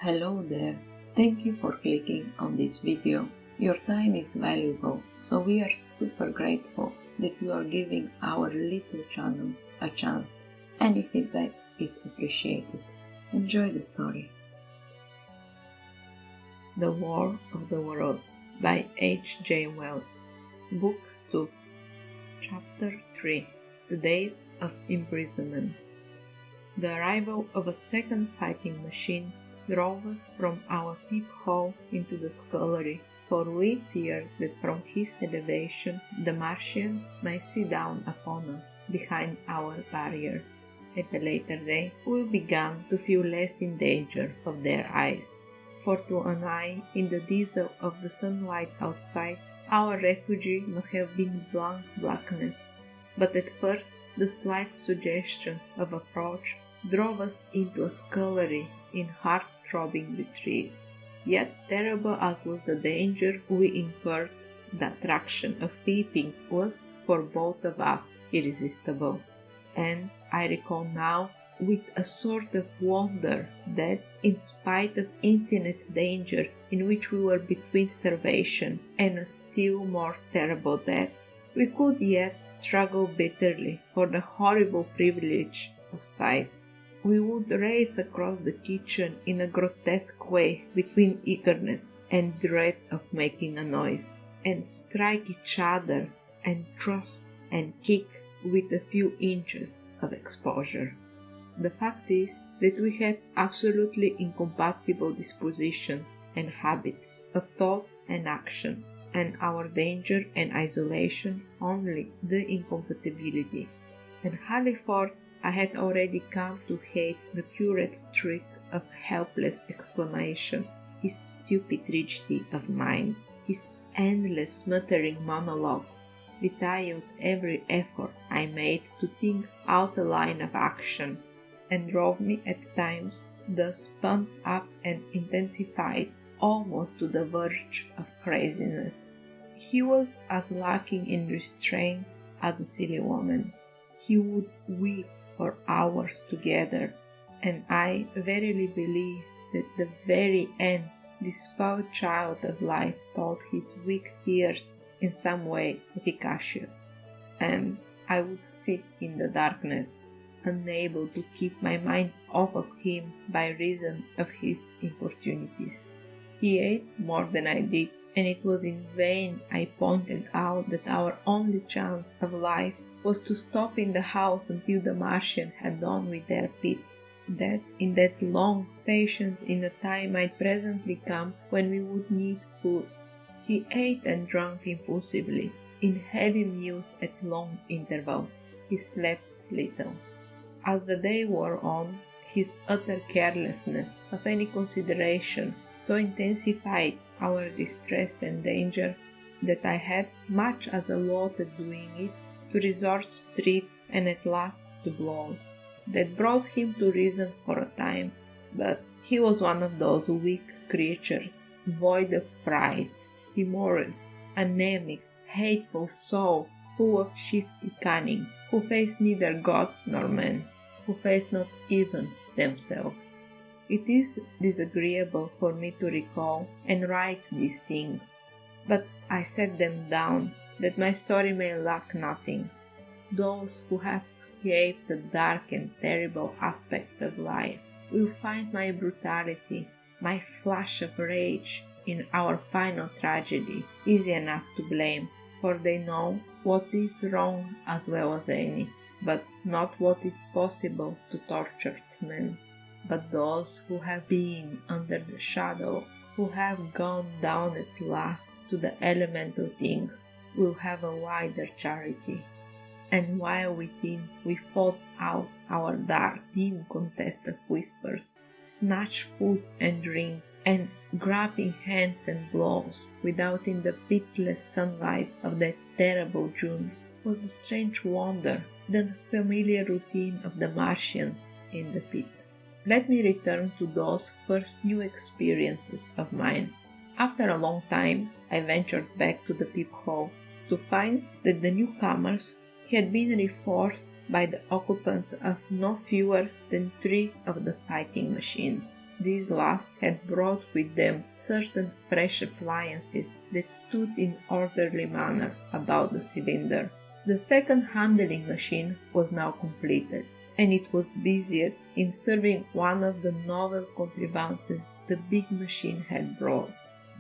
Hello there, thank you for clicking on this video. Your time is valuable, so we are super grateful that you are giving our little channel a chance. Any feedback is appreciated. Enjoy the story. The War of the Worlds by hgwells. Book 2. Chapter 3. The Days of Imprisonment. The arrival of a second fighting machine drove us from our peephole into the scullery, for we feared that from his elevation the Martian might see down upon us behind our barrier. At a later day we began to feel less in danger of their eyes, for to an eye in the diesel of the sunlight outside, our refuge must have been blank blackness. But at first the slight suggestion of approach drove us into a scullery in heart-throbbing retreat. Yet terrible as was the danger we incurred, the attraction of peeping was for both of us irresistible. And I recall now with a sort of wonder that, in spite of infinite danger in which we were between starvation and a still more terrible death, we could yet struggle bitterly for the horrible privilege of sight. We would race across the kitchen in a grotesque way between eagerness and dread of making a noise, and strike each other and thrust and kick with a few inches of exposure. The fact is that we had absolutely incompatible dispositions and habits of thought and action, and our danger and isolation only the incompatibility. And Halliford I had already come to hate the curet's trick of helpless exclamation, his stupid rigidity of mind, his endless smuttering monologues, belittled every effort I made to think out a line of action, and drove me at times, thus pumped up and intensified almost to the verge of craziness. He was as lacking in restraint as a silly woman. He would weep for hours together, and I verily believe that the very end this spoiled child of life thought his weak tears in some way efficacious, and I would sit in the darkness, unable to keep my mind off of him by reason of his importunities. He ate more than I did, and it was in vain I pointed out that our only chance of life was to stop in the house until the Martian had done with their pit, that in that long patience in a time might presently come when we would need food. He ate and drank impulsively, in heavy meals at long intervals. He slept little. As the day wore on, his utter carelessness of any consideration so intensified our distress and danger that I had, much as a lot at doing it, to resort to threat and at last to blows, that brought him to reason for a time. But he was one of those weak creatures, void of pride, timorous, anemic, hateful soul, full of shifty cunning, who face neither God nor man, who face not even themselves. It is disagreeable for me to recall and write these things, but I set them down that my story may lack nothing. Those who have escaped the dark and terrible aspects of life will find my brutality, my flash of rage in our final tragedy easy enough to blame, for they know what is wrong as well as any, but not what is possible to tortured men. But those who have been under the shadow, who have gone down at last to the elemental things, will have a wider charity. And while within we fought out our dark, dim contest of whispers, snatched food and drink, and grabbing hands and blows, without in the pitiless sunlight of that terrible June, was the strange wonder, the familiar routine of the Martians in the pit. Let me return to those first new experiences of mine. After a long time, I ventured back to the peephole, to find that the newcomers had been reinforced by the occupants of no fewer than 3 of the fighting machines. these last had brought with them certain fresh appliances that stood in orderly manner about the cylinder. The second handling machine was now completed, and it was busied in serving one of the novel contrivances the big machine had brought.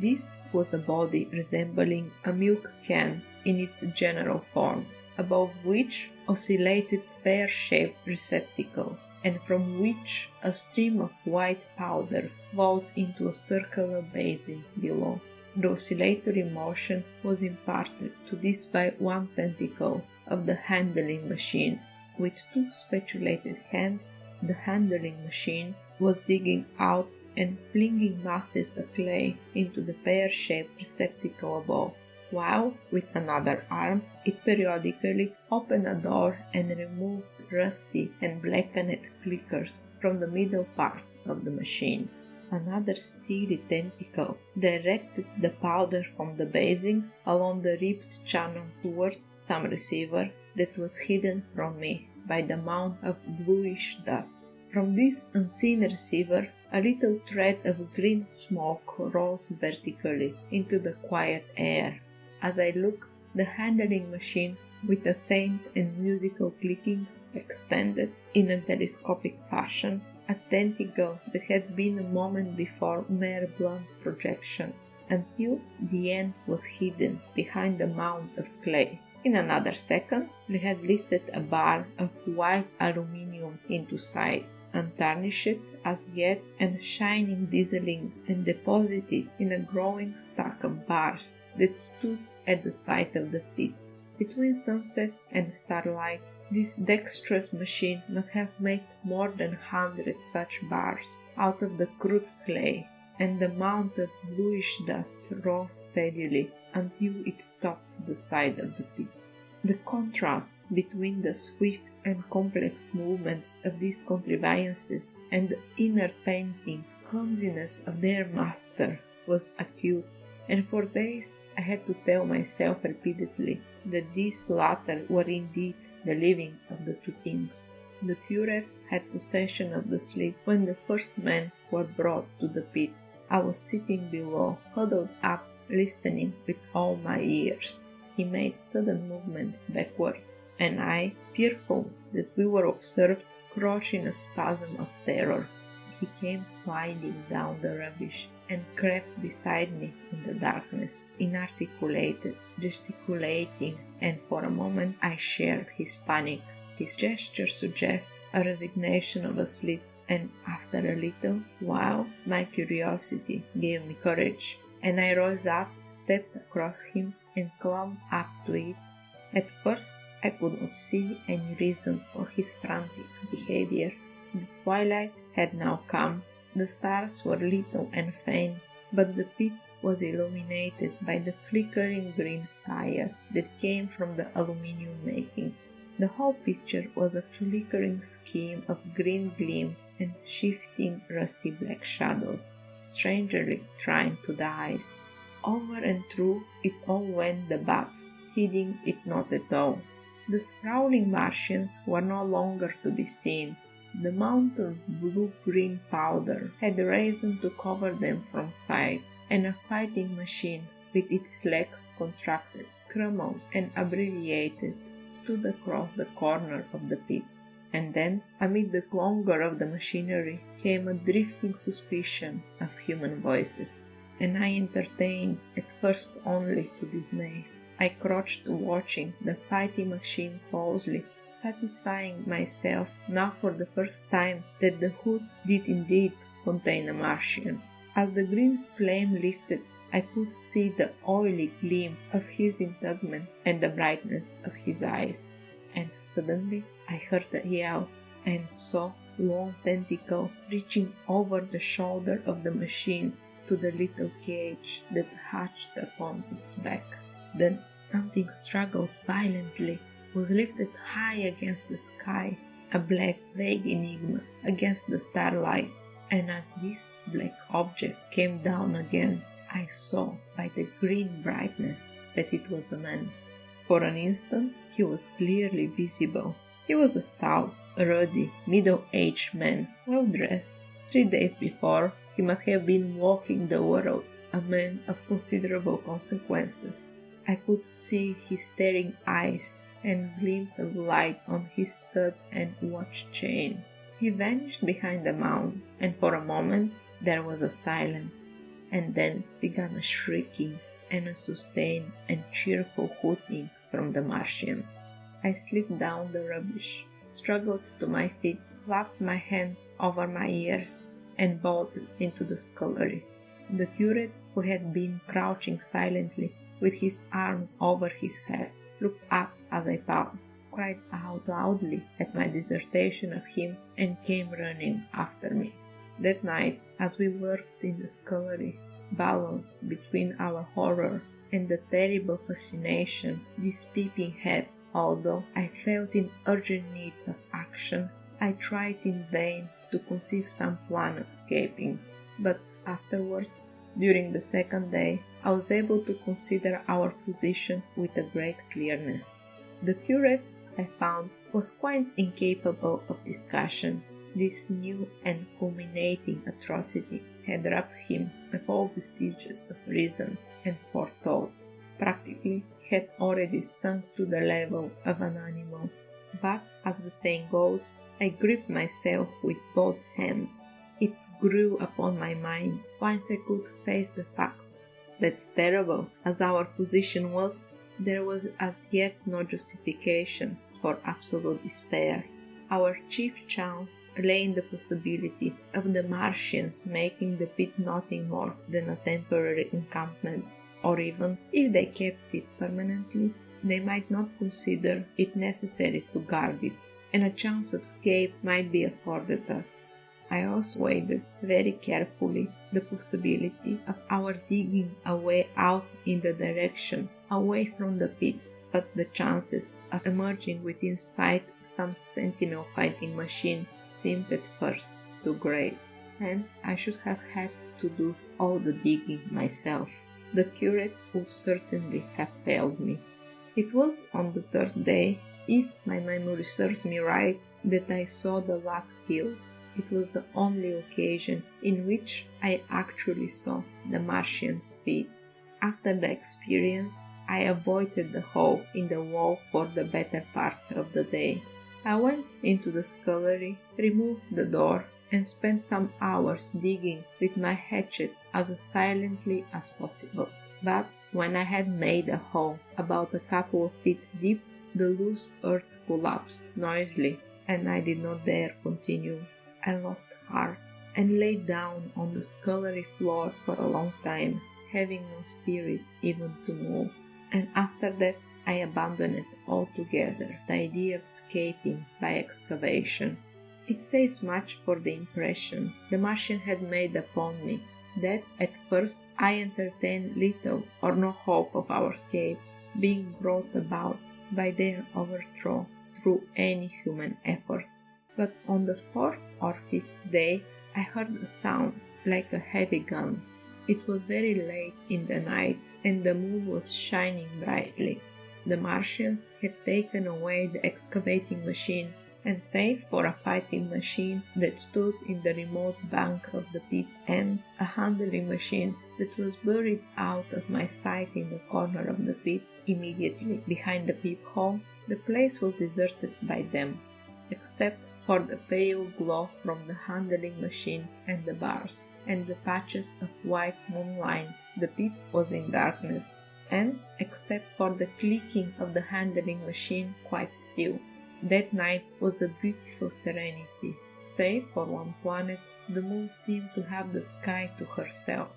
This was a body resembling a milk can in its general form, above which oscillated pear-shaped receptacle, and from which a stream of white powder flowed into a circular basin below. The oscillatory motion was imparted to this by one tentacle of the handling machine. With two spatulated hands, the handling machine was digging out and flinging masses of clay into the pear-shaped receptacle above, while with another arm it periodically opened a door and removed rusty and blackened clickers from the middle part of the machine. Another steely tentacle directed the powder from the basin along the ribbed channel towards some receiver that was hidden from me by the mound of bluish dust. From this unseen receiver, a little thread of green smoke rose vertically into the quiet air. As I looked, the handling machine, with a faint and musical clicking, extended in a telescopic fashion a tentacle that had been a moment before mere blunt projection, until the end was hidden behind the mound of clay. In another second, we had lifted a bar of white aluminium into sight, untarnished as yet and shining dazzling, and deposited in a growing stack of bars that stood at the side of the pit. Between sunset and starlight, this dexterous machine must have made more than 100 such bars out of the crude clay, and the mound of bluish dust rose steadily until it topped the side of the pit. The contrast between the swift and complex movements of these contrivances and the inner painting clumsiness of their master was acute, and for days I had to tell myself repeatedly that these latter were indeed the living of the two things. The curet had possession of the sleep when the first men were brought to the pit. I was sitting below, huddled up, listening with all my ears. He made sudden movements backwards, and I, fearful that we were observed, crouched in a spasm of terror. He came sliding down the rubbish and crept beside me in the darkness, inarticulated, gesticulating, and for a moment I shared his panic. His gesture suggested a resignation of asleep, and after a little while my curiosity gave me courage, and I rose up, stepped across him, and climbed up to it. At first I could not see any reason for his frantic behavior. The twilight had now come. The stars were little and faint, but the pit was illuminated by the flickering green fire that came from the aluminium making. The whole picture was a flickering scheme of green gleams and shifting rusty black shadows, strangely trying to the eyes. Over and through it all went the bats, heeding it not at all. The sprawling Martians were no longer to be seen. The mound of blue-green powder had risen to cover them from sight, and a fighting machine, with its legs contracted, crumpled, and abbreviated, stood across the corner of the pit. And then, amid the clangor of the machinery, came a drifting suspicion of human voices, and I entertained at first only to dismay. I crouched watching the fighting machine closely, satisfying myself now for the first time that the hood did indeed contain a Martian. As the green flame lifted, I could see the oily gleam of his integument and the brightness of his eyes, and suddenly I heard a yell and saw long tentacle reaching over the shoulder of the machine to the little cage that hatched upon its back. Then something struggled violently, was lifted high against the sky, a black vague enigma against the starlight, and as this black object came down again, I saw by the green brightness that it was a man. For an instant he was clearly visible. He was a stout, ruddy, middle-aged man, well dressed, 3 days before, he must have been walking the world, a man of considerable consequences. I could see his staring eyes and gleams of light on his stud and watch chain. He vanished behind the mound, and for a moment there was a silence, and then began a shrieking and a sustained and cheerful hooting from the Martians. I slipped down the rubbish, struggled to my feet, clapped my hands over my ears, and bolted into the scullery. The curate, who had been crouching silently with his arms over his head, looked up as I passed, cried out loudly at my dissertation of him, and came running after me. That night, as we lurked in the scullery, balanced between our horror and the terrible fascination this peeping had, although I felt in urgent need of action, I tried in vain to conceive some plan of escaping. But afterwards, during the second day, I was able to consider our position with a great clearness. The curate, I found, was quite incapable of discussion. This new and culminating atrocity had robbed him of all vestiges of reason and forethought. Practically, he had already sunk to the level of an animal. But, as the saying goes, I gripped myself with both hands. It grew upon my mind once I could face the facts that, terrible as our position was, there was as yet no justification for absolute despair. Our chief chance lay in the possibility of the Martians making the pit nothing more than a temporary encampment, or even, if they kept it permanently, they might not consider it necessary to guard it, and a chance of escape might be afforded us. I also weighed very carefully the possibility of our digging a way out in the direction away from the pit, but the chances of emerging within sight of some sentinel fighting machine seemed at first too great, and I should have had to do all the digging myself. The curate would certainly have failed me. It was on the third day, if my memory serves me right, that I saw the lad killed. It was the only occasion in which I actually saw the Martian's feet. After the experience, I avoided the hole in the wall for the better part of the day. I went into the scullery, removed the door, and spent some hours digging with my hatchet as silently as possible. But when I had made a hole about a couple of feet deep, the loose earth collapsed noisily, and I did not dare continue. I lost heart and lay down on the scullery floor for a long time, having no spirit even to move. And after that, I abandoned altogether the idea of escaping by excavation. It says much for the impression the Martian had made upon me, that at first I entertained little or no hope of our escape being brought about by their overthrow through any human effort. But on the fourth or fifth day, I heard a sound like a heavy guns. It was very late in the night, and the moon was shining brightly. The Martians had taken away the excavating machine, and save for a fighting machine that stood in the remote bank of the pit and a handling machine that was buried out of my sight in the corner of the pit immediately behind the peephole, the place was deserted by them, except for the pale glow from the handling machine and the bars, and the patches of white moonlight. The pit was in darkness, and, except for the clicking of the handling machine, quite still. That night was a beautiful serenity. Save for one planet, the moon seemed to have the sky to herself.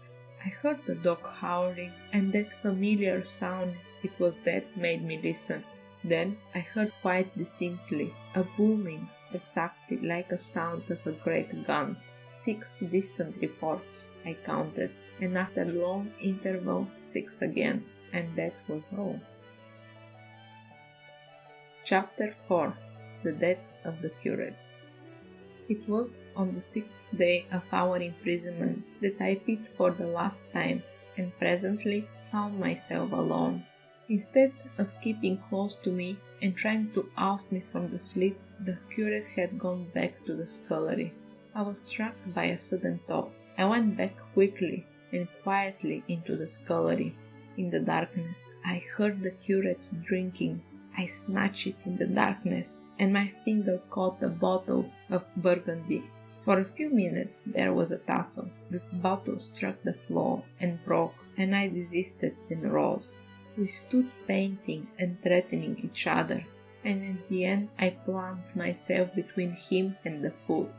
I heard the dog howling, and that familiar sound, it was that made me listen. Then I heard quite distinctly a booming, exactly like a sound of a great gun. 6 distant reports, I counted, and after a long interval 6 again, and that was all. Chapter 4. The Death of the Curate. It was on the 6th day of our imprisonment that I peeped for the last time, and presently found myself alone. Instead of keeping close to me and trying to oust me from the sleep, the curate had gone back to the scullery. I was struck by a sudden thought. I went back quickly and quietly into the scullery. In the darkness, I heard the curate drinking. I snatched it in the darkness, and my finger caught the bottle of burgundy. For a few minutes there was a tussle. The bottle struck the floor and broke, and I desisted and rose. We stood painting and threatening each other, and in the end I planted myself between him and the food,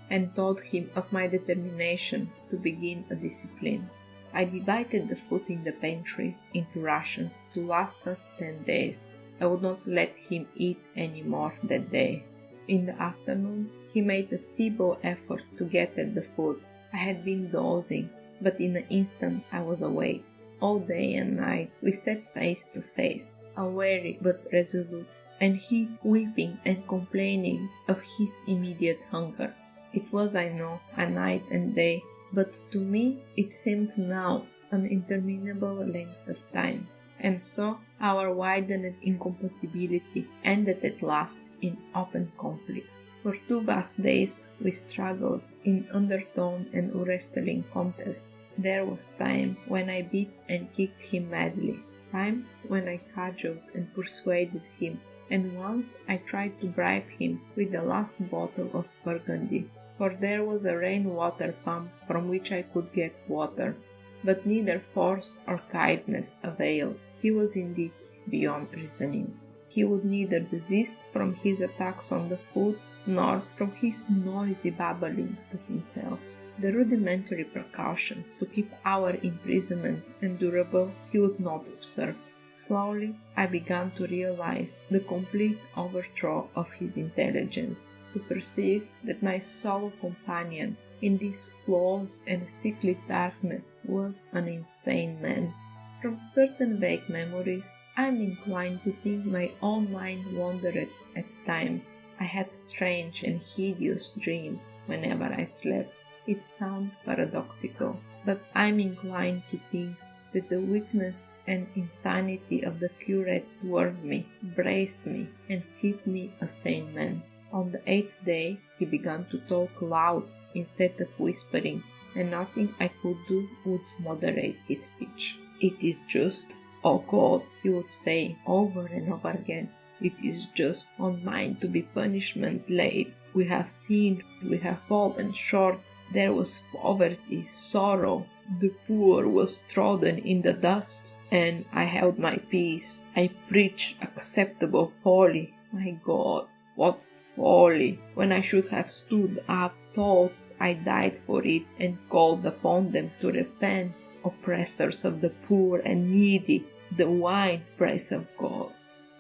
and told him of my determination to begin a discipline. I divided the food in the pantry into rations to last us 10 days. I would not let him eat any more that day. In the afternoon, he made a feeble effort to get at the food. I had been dozing, but in an instant I was awake. All day and night we sat face to face, unwary but resolute, and he weeping and complaining of his immediate hunger. It was, I know, a night and day, but to me it seemed now an interminable length of time. And so our widened incompatibility ended at last in open conflict. For 2 vast days we struggled in undertone and wrestling contest. There was time when I beat and kicked him madly, times when I cajoled and persuaded him, and once I tried to bribe him with the last bottle of burgundy, for there was a rainwater pump from which I could get water. But neither force or kindness availed. He was indeed beyond reasoning. He would neither desist from his attacks on the food, nor from his noisy babbling to himself. The rudimentary precautions to keep our imprisonment endurable he would not observe. Slowly I began to realize the complete overthrow of his intelligence, to perceive that my sole companion in this close and sickly darkness was an insane man. From certain vague memories, I am inclined to think my own mind wandered at times. I had strange and hideous dreams whenever I slept. It sounds paradoxical, but I am inclined to think that the weakness and insanity of the curate dwarfed me, braced me, and kept me a sane man. On the 8th day he began to talk loud instead of whispering, and nothing I could do would moderate his speech. "It is just, oh God," he would say over and over again, "it is just on mine to be punishment laid. We have sinned, we have fallen short. There was poverty, sorrow, the poor was trodden in the dust, and I held my peace. I preached acceptable folly. My God, what folly, when I should have stood up, thought I died for it, and called upon them to repent, oppressors of the poor and needy, the wine praise of God."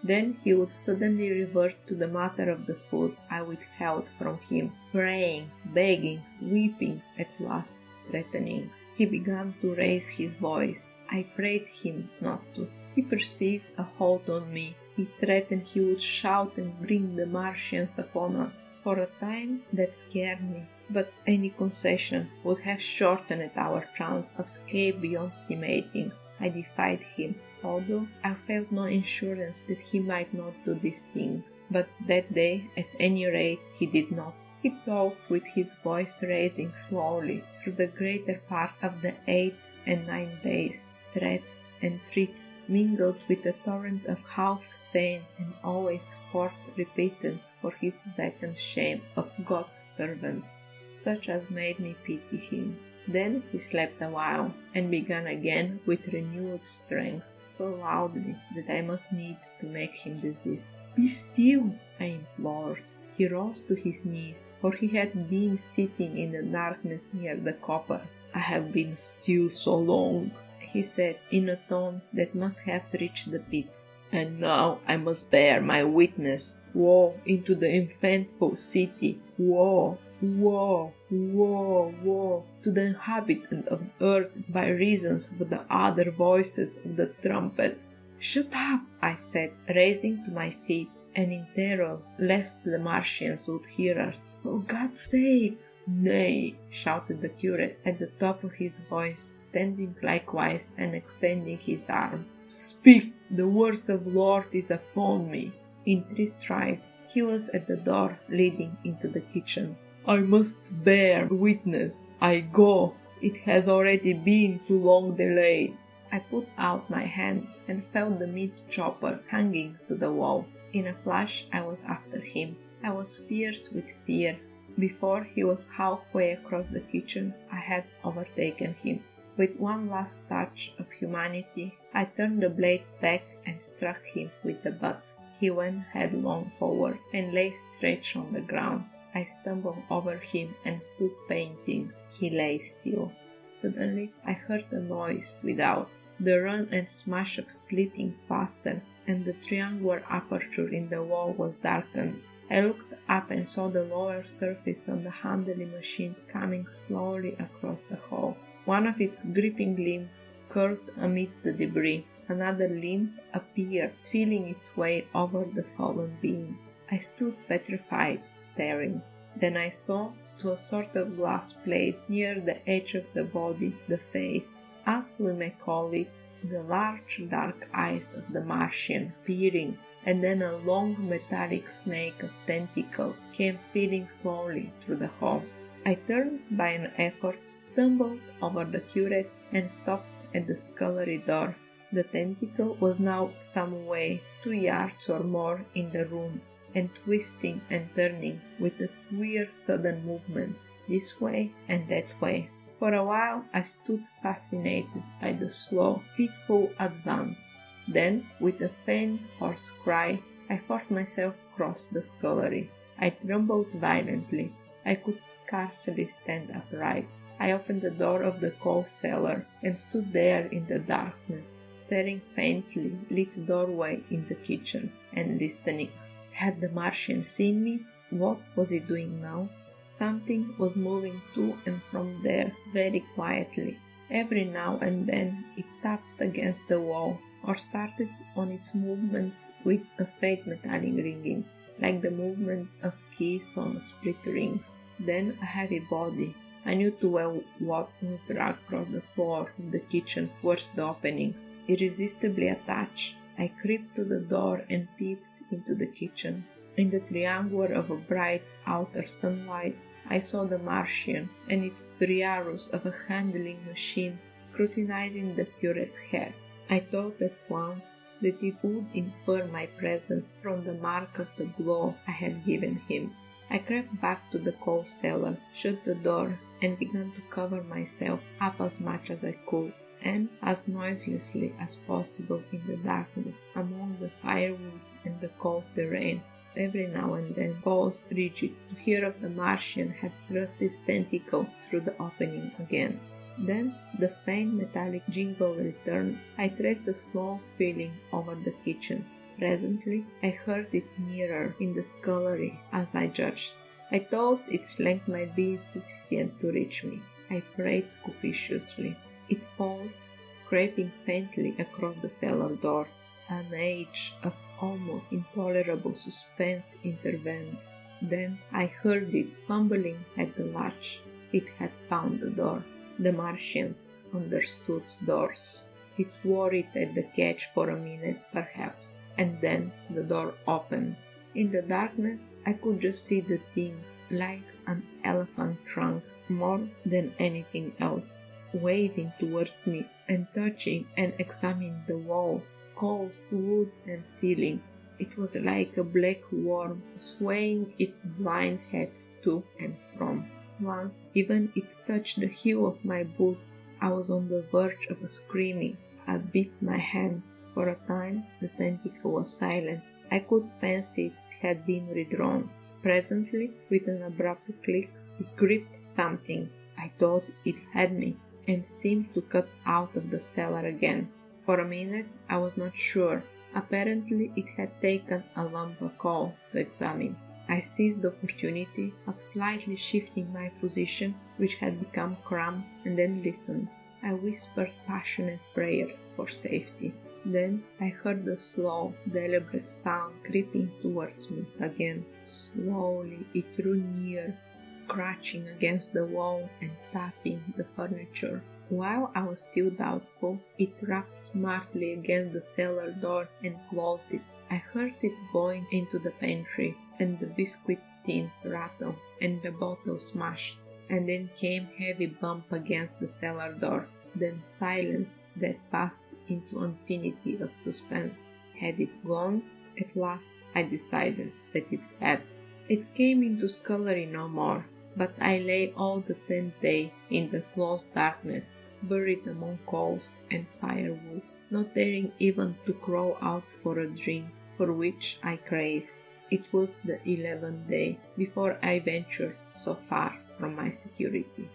Then he would suddenly revert to the matter of the food I withheld from him, praying, begging, weeping, at last threatening. He began to raise his voice. I prayed him not to. He perceived a hold on me. He threatened he would shout and bring the Martians upon us. For a time that scared me, but any concession would have shortened our chance of escape beyond estimating. I defied him, although I felt no assurance that he might not do this thing. But that day, at any rate, he did not. He talked with his voice raising slowly through the greater part of the 8 and 9 days. Threats and treats mingled with a torrent of half-sane and always forth repentance for his vacant shame of God's servants, such as made me pity him. Then he slept a while, and began again with renewed strength, so loudly that I must needs to make him desist. "Be still," I implored. He rose to his knees, for he had been sitting in the darkness near the copper. "I have been still so long," he said in a tone that must have reached the pit, "and now I must bear my witness. Woe into the infantful city! Woe, woe, woe, woe to the inhabitant of earth by reason of the other voices of the trumpets." "Shut up," I said, rising to my feet, and in terror lest the Martians would hear us. "For God's sake!" "Nay," shouted the curate at the top of his voice, standing likewise and extending his arm. "Speak! The words of Lord is upon me." In 3 strides he was at the door leading into the kitchen. I must bear witness. I go. It has already been too long delayed. I put out my hand and felt the meat chopper hanging to the wall. In a flash I was after him. I was fierce with fear. Before he was halfway across the kitchen, I had overtaken him. With one last touch of humanity, I turned the blade back and struck him with the butt. He went headlong forward and lay stretched on the ground. I stumbled over him and stood panting. He lay still. Suddenly, I heard a noise without. The run and smash of slipping faster, and the triangular aperture in the wall was darkened. I looked up and saw the lower surface of the handling machine coming slowly across the hall. One of its gripping limbs curved amid the debris. Another limb appeared, feeling its way over the fallen being. I stood petrified, staring. Then I saw, through a sort of glass plate near the edge of the body, the face, as we may call it, the large dark eyes of the Martian peering, and then a long metallic snake of tentacle came feeling slowly through the hall. I turned by an effort, stumbled over the curet, and stopped at the scullery door. The tentacle was now some way 2 yards or more in the room, and twisting and turning with the queer sudden movements this way and that way. For a while I stood fascinated by the slow, fitful advance. Then, with a faint hoarse cry, I forced myself across the scullery. I trembled violently. I could scarcely stand upright. I opened the door of the coal cellar and stood there in the darkness, staring faintly lit doorway in the kitchen and listening. Had the Martian seen me? What was he doing now? Something was moving to and from there very quietly. Every now and then it tapped against the wall or started on its movements with a faint metallic ringing, like the movement of keys on a split ring. Then a heavy body. I knew too well what was dragged across the floor of the kitchen towards the opening. Irresistibly attached, I crept to the door and peeped into the kitchen. In the triangle of a bright outer sunlight, I saw the Martian and its briarus of a handling machine scrutinizing the curet's head. I thought at once that it would infer my presence from the mark of the blow I had given him. I crept back to the coal cellar, shut the door, and began to cover myself up as much as I could, and as noiselessly as possible in the darkness among the firewood and the cold terrain. Every now and then paused rigid to hear if the Martian had thrust his tentacle through the opening again. Then the faint metallic jingle returned. I traced a slow feeling over the kitchen. Presently I heard it nearer in the scullery, as I judged. I thought its length might be sufficient to reach me. I prayed cautiously. It paused, scraping faintly across the cellar door. An age of almost intolerable suspense intervened. Then I heard it fumbling at the latch. It had found the door. The Martians understood doors. It worried at the catch for a minute, perhaps, and then the door opened. In the darkness, I could just see the thing, like an elephant trunk, more than anything else, waving towards me and touching and examining the walls, walls, wood, and ceiling. It was like a black worm swaying its blind head to and from. Once even it touched the heel of my boot. I was on the verge of screaming. I bit my hand. For a time the tentacle was silent. I could fancy it had been redrawn. Presently, with an abrupt click, it gripped something. I thought it had me, and seemed to cut out of the cellar again. For a minute I was not sure. Apparently it had taken a lump of coal to examine. I seized the opportunity of slightly shifting my position, which had become cramped, and then listened. I whispered passionate prayers for safety. Then I heard the slow, deliberate sound creeping towards me again. Slowly it drew near, scratching against the wall and tapping the furniture. While I was still doubtful, it rapped smartly against the cellar door and closed it. I heard it going into the pantry, and the biscuit tins rattled, and the bottle smashed, and then came heavy bump against the cellar door, then silence that passed into infinity of suspense. Had it gone? At last I decided that it had. It came into scullery no more, but I lay all the 10th day in the close darkness, buried among coals and firewood, not daring even to crawl out for a drink, for which I craved. It was the 11th day before I ventured so far from my security.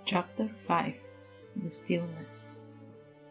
Chapter 5. The Stillness.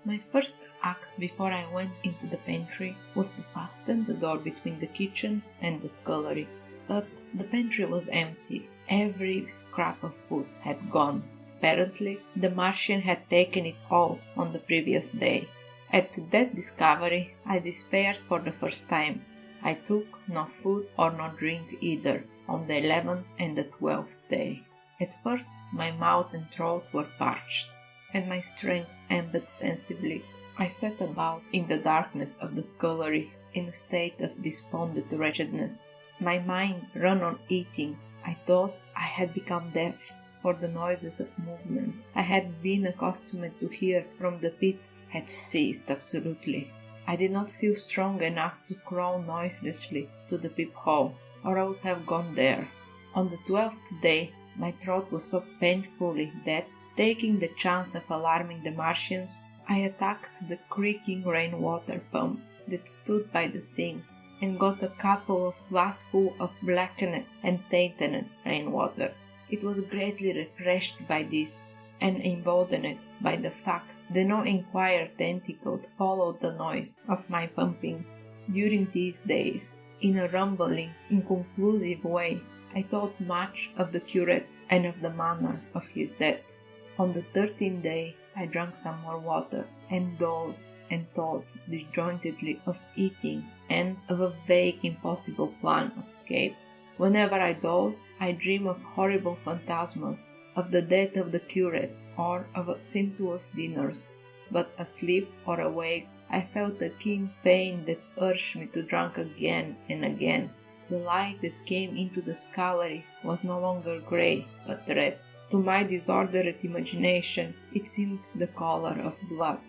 My first act before I went into the pantry was to fasten the door between the kitchen and the scullery. But the pantry was empty. Every scrap of food had gone. Apparently, the Martian had taken it all on the previous day. At that discovery, I despaired for the first time. I took no food or no drink either on the 11th and the 12th day. At first, my mouth and throat were parched, and my strength ebbed sensibly. I sat about in the darkness of the scullery in a state of despondent wretchedness. My mind ran on eating. I thought I had become deaf for the noises of movement I had been accustomed to hear from the pit had ceased absolutely. I did not feel strong enough to crawl noiselessly to the peephole, or I would have gone there. On the 12th day, my throat was so painfully that, taking the chance of alarming the Martians, I attacked the creaking rainwater pump that stood by the sink and got a couple of glassfuls of blackened and tainted rainwater. It was greatly refreshed by this, and emboldened by the fact that no inquired tentacle followed the noise of my pumping. During these days, in a rumbling, inconclusive way, I thought much of the curate and of the manner of his death. On the 13th day, I drank some more water, and dozed and thought disjointedly of eating and of a vague, impossible plan of escape. Whenever I doze, I dream of horrible phantasms, of the death of the curate, or of sumptuous dinners. But asleep or awake, I felt a keen pain that urged me to drink again and again. The light that came into the scullery was no longer grey, but red. To my disordered imagination, it seemed the color of blood.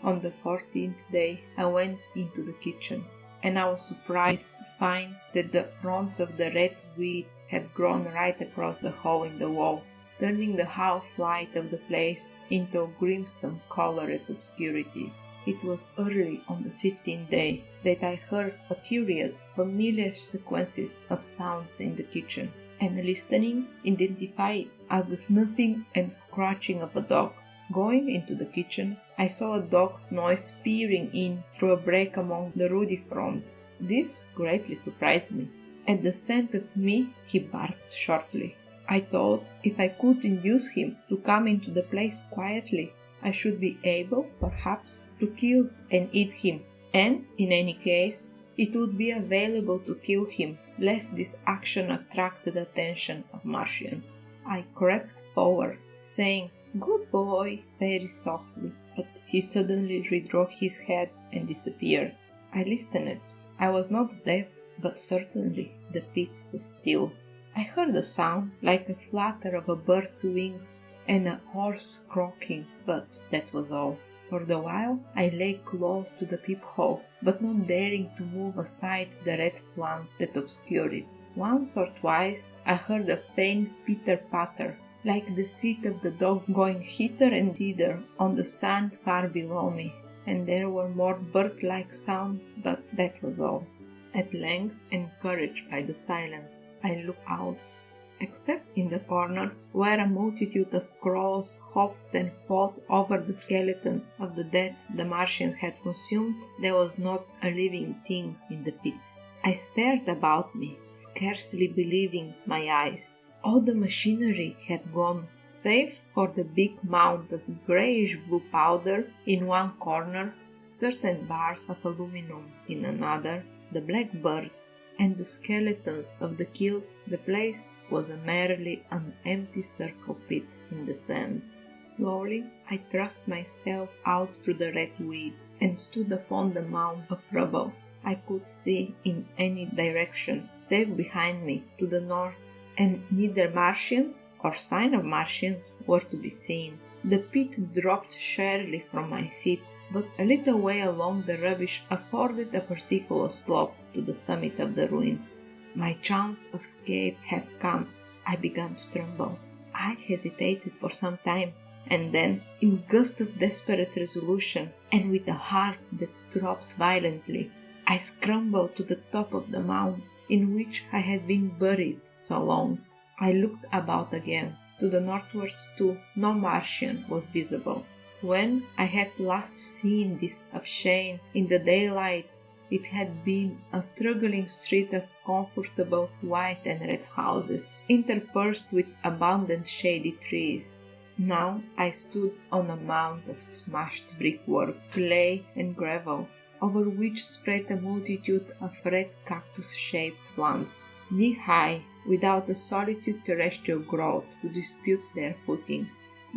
On the 14th day, I went into the kitchen, and I was surprised to find that the fronds of the red weed had grown right across the hole in the wall, turning the half-light of the place into a crimson-colored obscurity. It was early on the 15th day that I heard a curious, familiar sequences of sounds in the kitchen, and listening, identified it as the snuffing and scratching of a dog. Going into the kitchen, I saw a dog's nose peering in through a break among the ruddy fronds. This greatly surprised me. At the scent of me, he barked shortly. I thought if I could induce him to come into the place quietly, I should be able, perhaps, to kill and eat him, and, in any case, it would be available to kill him, lest this action attracted the attention of Martians. I crept forward, saying, "Good boy," very softly, but he suddenly redrew his head and disappeared. I listened. I was not deaf, but certainly the pit was still. I heard a sound like a flutter of a bird's wings and a horse croaking, but that was all. For the while I lay close to the peephole, but not daring to move aside the red plant that obscured it. Once or twice I heard a faint pitter-patter, like the feet of the dog going hither and thither on the sand far below me, and there were more bird-like sounds, but that was all. At length, encouraged by the silence, I looked out. Except in the corner, where a multitude of crows hopped and fought over the skeleton of the dead the Martian had consumed, there was not a living thing in the pit. I stared about me, scarcely believing my eyes. All the machinery had gone, save for the big mound of greyish-blue powder in one corner, certain bars of aluminum in another, the black birds, and the skeletons of the killed. The place was merely an empty circle pit in the sand. Slowly I thrust myself out through the red weed and stood upon the mound of rubble. I could see in any direction, save behind me, to the north, and neither Martians or sign of Martians were to be seen. The pit dropped sheerly from my feet, but a little way along the rubbish afforded a particular slope to the summit of the ruins. My chance of escape had come. I began to tremble. I hesitated for some time, and then, in gust of desperate resolution, and with a heart that throbbed violently, I scrambled to the top of the mound in which I had been buried so long. I looked about again. To the northwards too, no Martian was visible. When I had last seen this of Shane in the daylight, it had been a struggling street of comfortable white and red houses, interspersed with abundant shady trees. Now I stood on a mound of smashed brickwork, clay and gravel, over which spread a multitude of red cactus-shaped plants, knee-high, without a solid terrestrial growth to dispute their footing.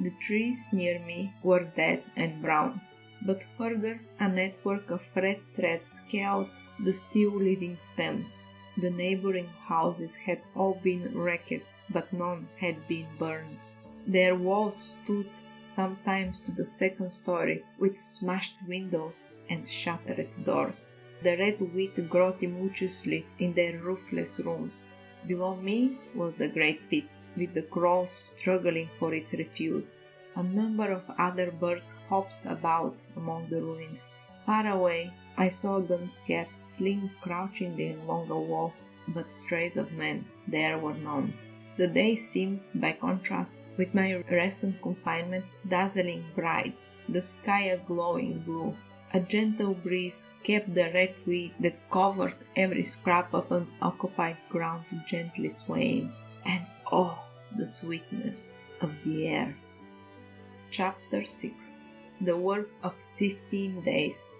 The trees near me were dead and brown, but further a network of red thread scaled the still living stems. The neighboring houses had all been wrecked, but none had been burned. Their walls stood sometimes to the second story, with smashed windows and shattered doors. The red wheat grew tumultuously in their roofless rooms. Below me was the great pit, with the crows struggling for its refuse. A number of other birds hopped about among the ruins. Far away, I saw a gaunt cat sling crouchingly along a wall, but trace of man there were none. The day seemed, by contrast with my recent confinement, dazzling bright, the sky a glowing blue. A gentle breeze kept the red wheat that covered every scrap of unoccupied ground gently swaying, and oh, the sweetness of the air. Chapter 6. The Work of 15 Days.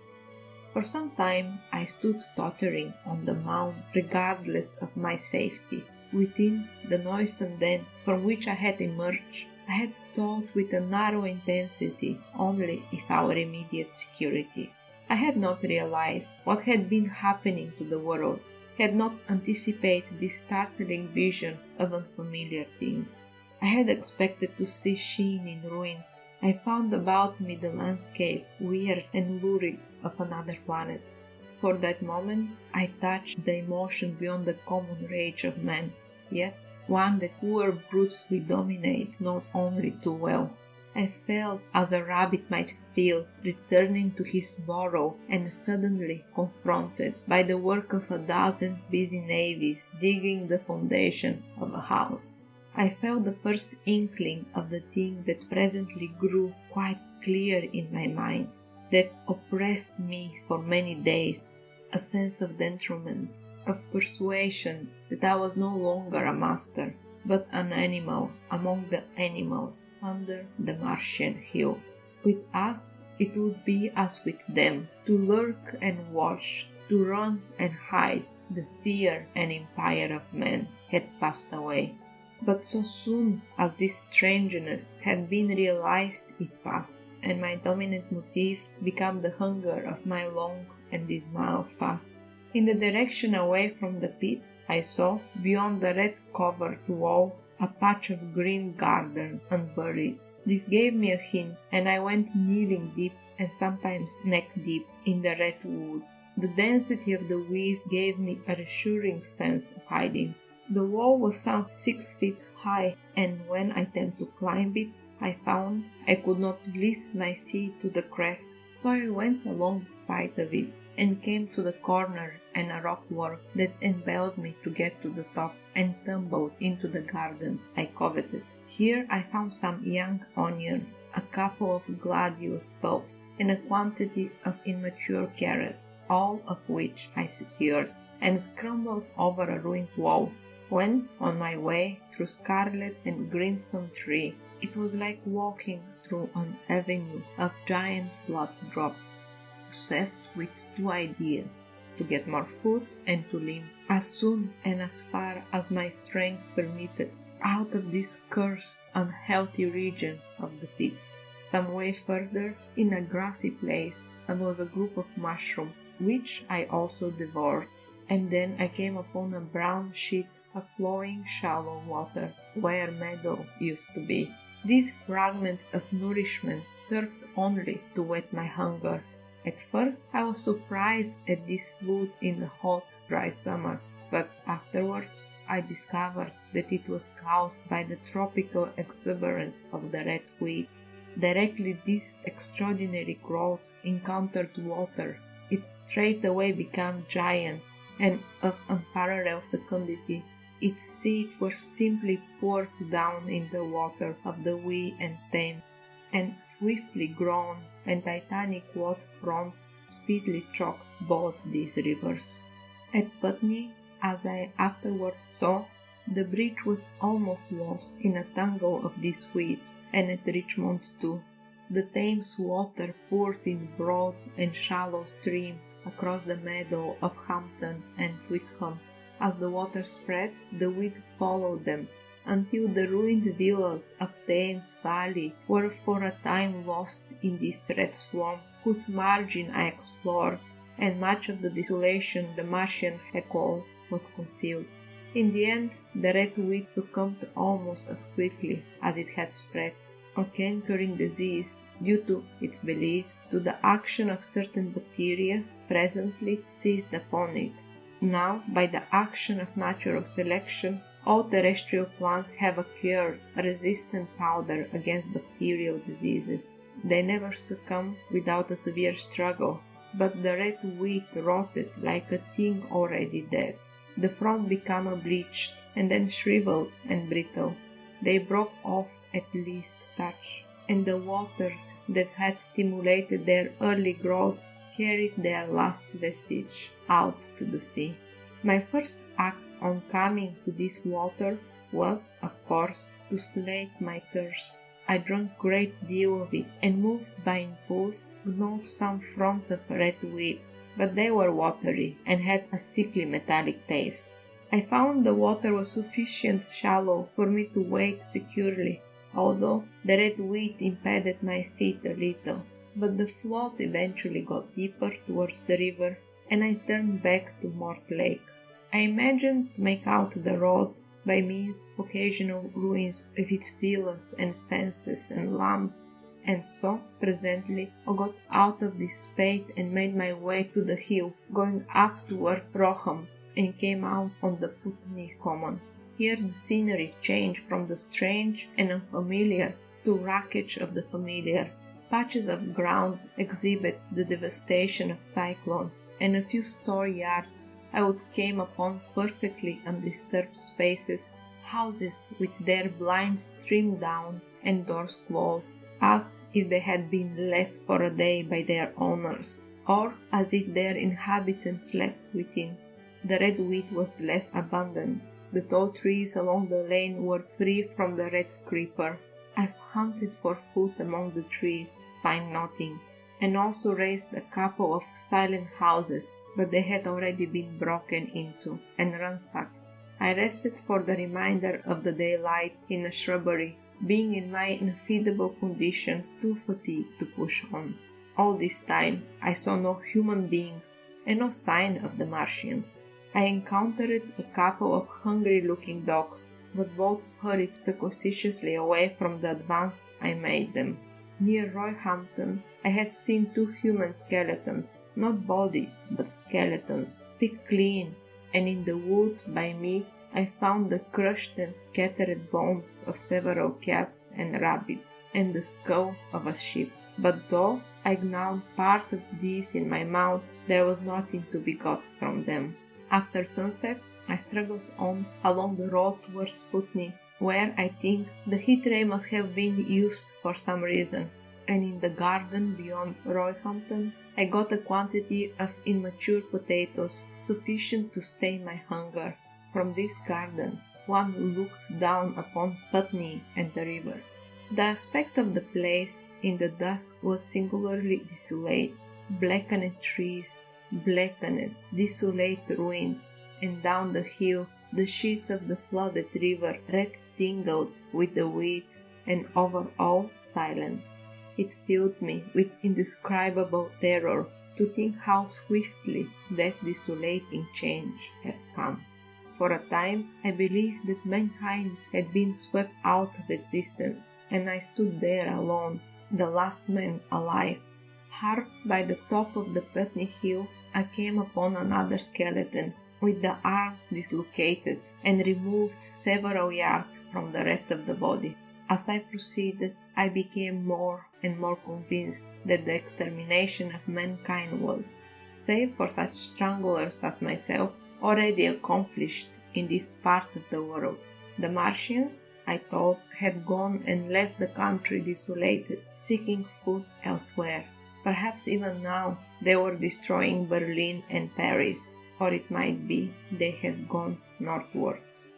For some time I stood tottering on the mound, regardless of my safety. Within the noisome den from which I had emerged, I had thought with a narrow intensity only of our immediate security. I had not realized what had been happening to the world, had not anticipated this startling vision of unfamiliar things. I had expected to see Sheen in ruins. I found about me the landscape, weird and lurid, of another planet. For that moment I touched the emotion beyond the common rage of man, yet one that poor brutes we dominate not only too well. I felt as a rabbit might feel returning to his burrow and suddenly confronted by the work of a dozen busy navvies digging the foundation of a house. I felt the first inkling of the thing that presently grew quite clear in my mind, that oppressed me for many days, a sense of detriment, of persuasion that I was no longer a master, but an animal among the animals under the Martian hill. With us it would be as with them, to lurk and watch, to run and hide. The fear and empire of man had passed away. But so soon as this strangeness had been realized it passed, and my dominant motif became the hunger of my long and dismal fast. In the direction away from the pit, I saw, beyond the red-covered wall, a patch of green garden unburied. This gave me a hint, and I went kneeling deep and sometimes neck-deep in the red wood. The density of the weave gave me a reassuring sense of hiding. The wall was some 6 feet high, and when I attempted to climb it, I found I could not lift my feet to the crest, so I went along the side of it and came to the corner and a rock work that impelled me to get to the top, and tumbled into the garden I coveted. Here I found some young onion, a couple of gladius bulbs, and a quantity of immature carrots, all of which I secured, and scrambled over a ruined wall. Went on my way through scarlet and crimson tree. It was like walking through an avenue of giant blood drops, possessed with two ideas: to get more food and to limp, as soon and as far as my strength permitted, out of this cursed, unhealthy region of the pit. Some way further, in a grassy place, there was a group of mushrooms, which I also devoured. And then I came upon a brown sheet of flowing shallow water, where meadow used to be. These fragments of nourishment served only to whet my hunger. At first I was surprised at this food in the hot, dry summer, but afterwards I discovered that it was caused by the tropical exuberance of the red wheat. Directly this extraordinary growth encountered water, it straightway became giant and of unparalleled fecundity. Its seeds were simply poured down in the water of the Wye and Thames, and swiftly grown and titanic waterfronts speedily choked both these rivers. At Putney, as I afterwards saw, the bridge was almost lost in a tangle of this weed, and at Richmond too. The Thames water poured in broad and shallow stream across the meadow of Hampton and Twickenham. As the water spread, the weed followed them, until the ruined villas of Thames Valley were for a time lost in this red swamp, whose margin I explored, and much of the desolation the Martian had caused was concealed. In the end, the red weed succumbed almost as quickly as it had spread. A cankering disease, due to, it's believed, to the action of certain bacteria, presently seized upon it. Now, by the action of natural selection, all terrestrial plants have acquired a resistant powder against bacterial diseases. They never succumb without a severe struggle, but the red wheat rotted like a thing already dead. The frond became bleached, and then shriveled and brittle. They broke off at least touch, and the waters that had stimulated their early growth carried their last vestige out to the sea. My first act on coming to this water was, of course, to slake my thirst. I drank a great deal of it, and moved by impulse, gnawed some fronds of red wheat, but they were watery and had a sickly metallic taste. I found the water was sufficiently shallow for me to wade securely, although the red wheat impeded my feet a little. But the flood eventually got deeper towards the river, and I turned back to Mortlake. I imagined to make out the road by means of occasional ruins of its villas and fences and lamps, and so, presently, I got out of this spade and made my way to the hill, going up toward Roham, and came out on the Putney Common. Here the scenery changed from the strange and unfamiliar to wreckage of the familiar. Patches of ground exhibit the devastation of cyclone, and a few store yards I would came upon perfectly undisturbed spaces, houses with their blinds trimmed down and doors closed, as if they had been left for a day by their owners, or as if their inhabitants slept within. The red wheat was less abundant. The tall trees along the lane were free from the red creeper. I've hunted for food among the trees, find nothing, and also raised a couple of silent houses, but they had already been broken into and ransacked. I rested for the remainder of the daylight in a shrubbery, being in my unfeedable condition too fatigued to push on. All this time I saw no human beings and no sign of the Martians. I encountered a couple of hungry-looking dogs, but both hurried circumspiciously away from the advance I made them. Near Roehampton I had seen 2 human skeletons, not bodies but skeletons, picked clean, and in the wood by me I found the crushed and scattered bones of several cats and rabbits, and the skull of a sheep. But though I gnawed part of these in my mouth, there was nothing to be got from them. After sunset, I struggled on along the road towards Putney, where I think the heat ray must have been used for some reason, and in the garden beyond Roehampton I got a quantity of immature potatoes sufficient to stay my hunger. From this garden one looked down upon Putney and the river. The aspect of the place in the dusk was singularly desolate. Blackened trees, blackened, desolate ruins, and down the hill the sheets of the flooded river red tingled with the wheat, and over all silence. It filled me with indescribable terror, to think how swiftly that desolating change had come. For a time, I believed that mankind had been swept out of existence, and I stood there alone, the last man alive. Hard by the top of the Putney Hill, I came upon another skeleton, with the arms dislocated and removed several yards from the rest of the body. As I proceeded, I became more and more convinced that the extermination of mankind was, save for such stranglers as myself, already accomplished in this part of the world. The Martians, I thought, had gone and left the country desolated, seeking food elsewhere. Perhaps even now they were destroying Berlin and Paris, or it might be they had gone northwards.